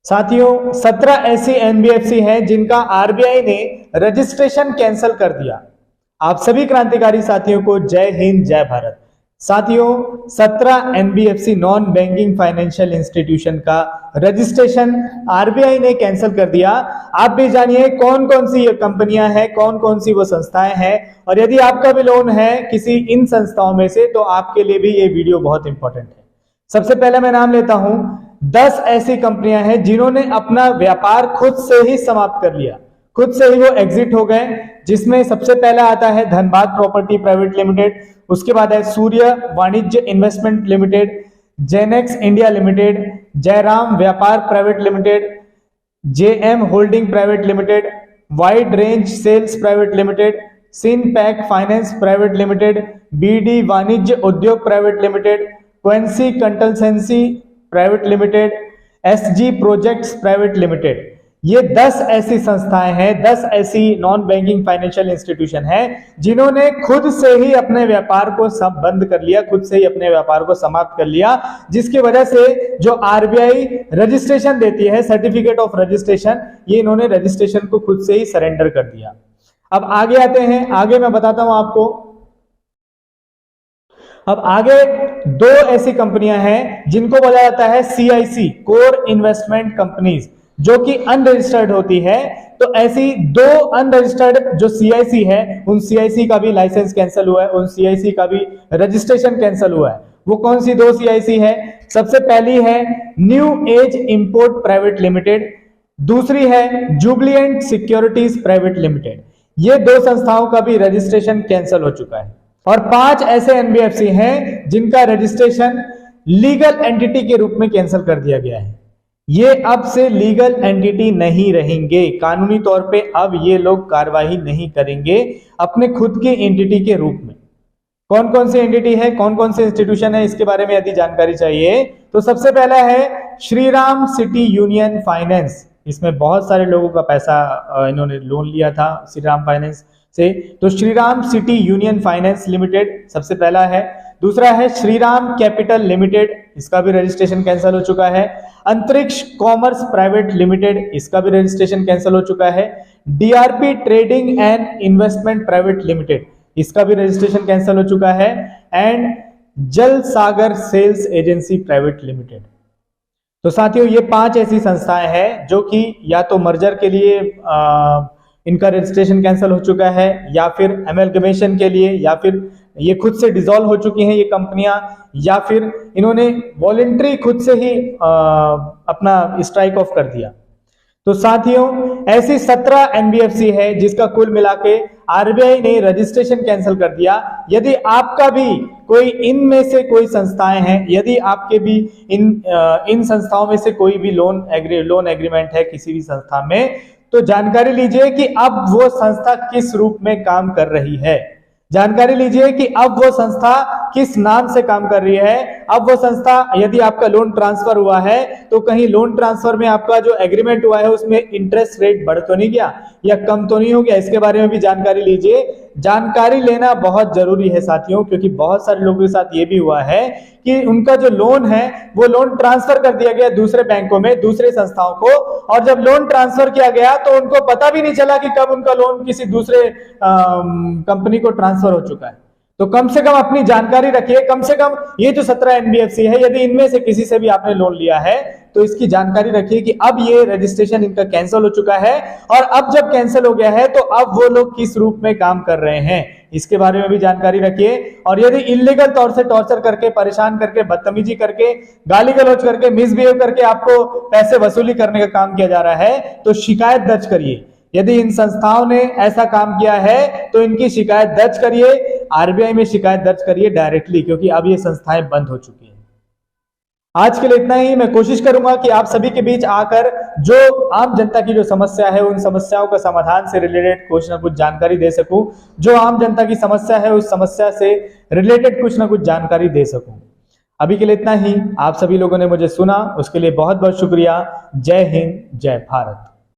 साथियों 17 ऐसी एनबीएफसी हैं जिनका आरबीआई ने रजिस्ट्रेशन कैंसिल कर दिया। आप सभी क्रांतिकारी साथियों को जय हिंद जय भारत। साथियों 17 NBFC non banking financial institution का रजिस्ट्रेशन आरबीआई ने कैंसिल कर दिया। आप भी जानिए कौन कौन सी ये कंपनियां हैं, कौन कौन सी वो संस्थाएं हैं, और यदि आपका भी लोन है किसी इन संस्थाओं में से तो आपके लिए भी ये वीडियो बहुत इंपॉर्टेंट है। सबसे पहले मैं नाम लेता हूं 10 ऐसी कंपनियां हैं जिन्होंने अपना व्यापार खुद से ही समाप्त कर लिया, खुद से ही वो एग्जिट हो गए, जिसमें सबसे पहला आता है धनबाद प्रॉपर्टी प्राइवेट लिमिटेड, उसके बाद है Surya Vanijya Investment Limited, Genex India Limited, Jairam Vyapar Private Limited, JM Holding Private Limited, Wide Range Sales Private Limited, Synpac Finance Private Limited, BD Vanijya Udyog Private Limited, Quency Consultancy Private Limited, SG Projects Private Limited. ये 10 ऐसी संस्थाएं हैं, 10 ऐसी non banking financial institution हैं जिन्होंने खुद से ही अपने व्यापार को सब बंद कर लिया, खुद से ही अपने व्यापार को समाप्त कर लिया, जिसकी वजह से जो आरबीआई रजिस्ट्रेशन देती है, सर्टिफिकेट ऑफ रजिस्ट्रेशन, ये इन्होंने रजिस्ट्रेशन को खुद से ही सरेंडर कर दिया। अब आगे आते हैं, आगे मैं बताता हूं आपको। अब आगे 2 ऐसी कंपनियां हैं जिनको बोला जाता है सीआईसी, कोर इन्वेस्टमेंट कंपनीज, जो कि अनरजिस्टर्ड होती है। तो ऐसी 2 अनरजिस्टर्ड जो सीआईसी है, उन सीआईसी का भी लाइसेंस कैंसिल हुआ है, उन सीआईसी का भी रजिस्ट्रेशन कैंसिल हुआ है। वो कौन सी 2 सीआईसी है? सबसे पहली है new age import private limited, दूसरी है जुबलिएंट सिक्योरिटीज प्राइवेट लिमिटेड। ये 2 संस्थाओं का भी रजिस्ट्रेशन कैंसिल हो चुका है। और 5 ऐसे एनबीएफसी हैं जिनका रजिस्ट्रेशन लीगल एंटिटी के रूप में कैंसिल कर दिया गया है। ये अब से लीगल एंटिटी नहीं रहेंगे, कानूनी तौर पे अब ये लोग कार्रवाई नहीं करेंगे अपने खुद की एंटिटी के रूप में। कौन कौन सी एंटिटी है, कौन कौन से इंस्टीट्यूशन है, इसके बारे में यदि जानकारी चाहिए तो सबसे पहला है श्रीराम सिटी यूनियन फाइनेंस। इसमें बहुत सारे लोगों का पैसा इन्होंने लोन लिया था श्रीराम फाइनेंस से, तो Shriram city union finance limited सबसे पहला है। दूसरा है श्रीराम कैपिटल लिमिटेड, इसका भी रजिस्ट्रेशन कैंसिल हो चुका है। अंतरिक्ष कॉमर्स प्राइवेट लिमिटेड, इसका भी रजिस्ट्रेशन कैंसिल हो चुका है। DRP trading and investment private limited, इसका भी रजिस्ट्रेशन कैंसिल हो चुका है। एंड जल सागर सेल्स एजेंसी प्राइवेट लिमिटेड। तो साथियों ये 5 ऐसी संस्थाएं हैं जो कि या तो मर्जर के लिए इनका रजिस्ट्रेशन कैंसिल हो चुका है, या फिर एमलगमेशन के लिए, या फिर ये खुद से डिसॉल्व हो चुकी हैं ये कंपनियां, या फिर इन्होंने वॉलंटरी खुद से ही अपना स्ट्राइक ऑफ कर दिया। तो साथियों ऐसी 17 एनबीएफसी है जिसका कुल मिला के आरबीआई ने रजिस्ट्रेशन कैंसिल कर दिया। यदि आपका भी कोई इनमें से कोई संस्थाएं हैं, यदि आपके भी इन संस्थाओं में से कोई भी लोन एग्रीमेंट है किसी भी संस्था में, तो जानकारी लीजिए कि अब वो संस्था किस रूप में काम कर रही है, जानकारी लीजिए कि अब वो संस्था किस नाम से काम कर रही है। अब वो संस्था, यदि आपका लोन ट्रांसफर हुआ है तो कहीं लोन ट्रांसफर में आपका जो एग्रीमेंट हुआ है उसमें इंटरेस्ट रेट बढ़ तो नहीं गया या कम तो नहीं हो गया, इसके बारे में भी जानकारी लीजिए। जानकारी लेना बहुत जरूरी है साथियों, क्योंकि बहुत सारे लोगों के साथ ये भी हुआ है कि उनका जो लोन है वो लोन ट्रांसफर कर दिया गया दूसरे बैंकों में, दूसरे संस्थाओं को, और जब लोन ट्रांसफर किया गया तो उनको पता भी नहीं चला कि कब उनका लोन किसी दूसरे कंपनी को ट्रांसफर हो चुका है। तो कम से कम अपनी जानकारी रखिए। कम से कम ये जो 17 एनबीएफसी है, यदि इनमें से किसी से भी आपने लोन लिया है तो इसकी जानकारी रखिए कि अब ये रजिस्ट्रेशन इनका कैंसिल हो चुका है, और अब जब कैंसिल हो गया है तो अब वो लोग किस रूप में काम कर रहे हैं इसके बारे में भी जानकारी रखिए। और यदि इलीगल तौर से टॉर्चर करके, परेशान करके, बदतमीजी करके, गाली गलौज करके, मिसबिहेव करके आपको पैसे वसूली करने का काम किया जा रहा है तो शिकायत दर्ज करिए। यदि इन संस्थाओं ने ऐसा काम किया है तो इनकी शिकायत दर्ज करिए, आरबीआई में शिकायत दर्ज करिए डायरेक्टली, क्योंकि अब ये संस्थाएं बंद हो चुकी हैं। आज के लिए इतना ही। मैं कोशिश करूंगा कि आप सभी के बीच आकर जो आम जनता की जो समस्या है उन समस्याओं का समाधान से रिलेटेड कुछ ना कुछ जानकारी दे सकूं, जो आम जनता की समस्या है उस समस्या से रिलेटेड कुछ ना कुछ जानकारी दे सकूं। अभी के लिए इतना ही। आप सभी लोगों ने मुझे सुना, उसके लिए बहुत बहुत शुक्रिया। जय हिंद जय भारत।